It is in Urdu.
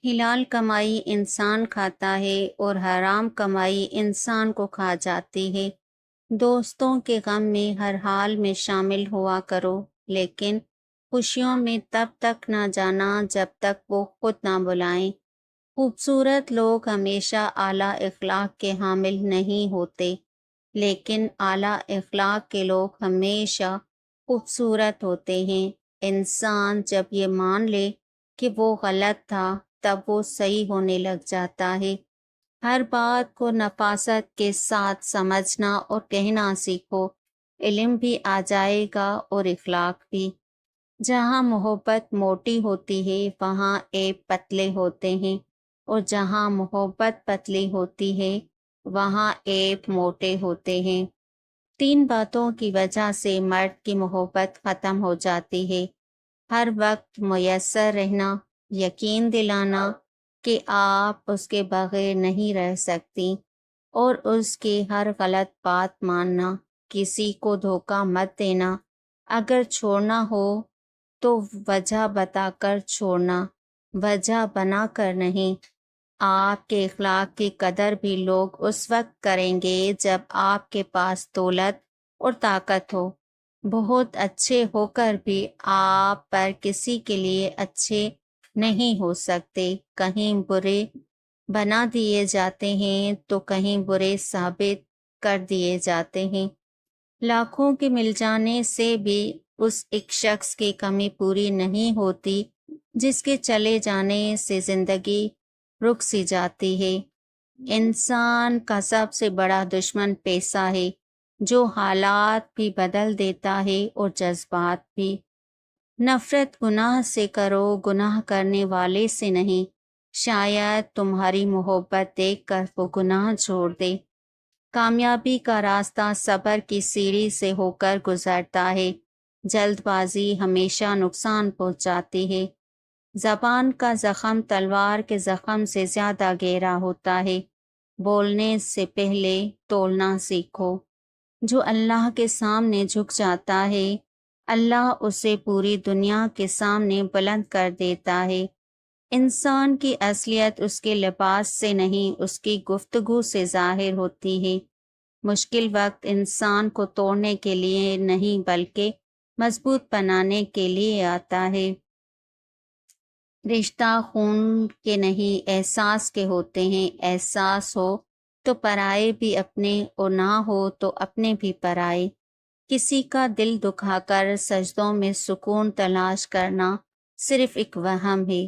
حلال کمائی انسان کھاتا ہے اور حرام کمائی انسان کو کھا جاتی ہے۔ دوستوں کے غم میں ہر حال میں شامل ہوا کرو، لیکن خوشیوں میں تب تک نہ جانا جب تک وہ خود نہ بلائیں۔ خوبصورت لوگ ہمیشہ اعلیٰ اخلاق کے حامل نہیں ہوتے، لیکن اعلیٰ اخلاق کے لوگ ہمیشہ خوبصورت ہوتے ہیں۔ انسان جب یہ مان لے کہ وہ غلط تھا، تب وہ صحیح ہونے لگ جاتا ہے۔ ہر بات کو نفاست کے ساتھ سمجھنا اور کہنا سیکھو، علم بھی آ جائے گا اور اخلاق بھی۔ جہاں محبت موٹی ہوتی ہے وہاں عیب پتلے ہوتے ہیں، اور جہاں محبت پتلی ہوتی ہے وہاں عیب موٹے ہوتے ہیں۔ 3 باتوں کی وجہ سے مرد کی محبت ختم ہو جاتی ہے: ہر وقت میسر رہنا، یقین دلانا کہ آپ اس کے بغیر نہیں رہ سکتی، اور اس کی ہر غلط بات ماننا۔ کسی کو دھوکہ مت دینا، اگر چھوڑنا ہو تو وجہ بتا کر چھوڑنا، وجہ بنا کر نہیں۔ آپ کے اخلاق کی قدر بھی لوگ اس وقت کریں گے جب آپ کے پاس دولت اور طاقت ہو۔ بہت اچھے ہو کر بھی آپ پر کسی کے لیے اچھے نہیں ہو سکتے۔ کہیں برے بنا دیے جاتے ہیں تو کہیں برے ثابت کر دیے جاتے ہیں۔ لاکھوں کے مل جانے سے بھی اس ایک شخص کی کمی پوری نہیں ہوتی جس کے چلے جانے سے زندگی رک سی جاتی ہے۔ انسان کا سب سے بڑا دشمن پیسہ ہے، جو حالات بھی بدل دیتا ہے اور جذبات بھی۔ نفرت گناہ سے کرو، گناہ کرنے والے سے نہیں۔ شاید تمہاری محبت دیکھ کر وہ گناہ چھوڑ دے۔ کامیابی کا راستہ صبر کی سیڑھی سے ہو کر گزرتا ہے۔ جلد بازی ہمیشہ نقصان پہنچاتی ہے۔ زبان کا زخم تلوار کے زخم سے زیادہ گہرا ہوتا ہے۔ بولنے سے پہلے تولنا سیکھو۔ جو اللہ کے سامنے جھک جاتا ہے، اللہ اسے پوری دنیا کے سامنے بلند کر دیتا ہے۔ انسان کی اصلیت اس کے لباس سے نہیں، اس کی گفتگو سے ظاہر ہوتی ہے۔ مشکل وقت انسان کو توڑنے کے لیے نہیں بلکہ مضبوط بنانے کے لیے آتا ہے۔ رشتہ خون کے نہیں احساس کے ہوتے ہیں۔ احساس ہو تو پرائے بھی اپنے، اور نہ ہو تو اپنے بھی پرائے۔ کسی کا دل دکھا کر سجدوں میں سکون تلاش کرنا صرف ایک وہم ہے۔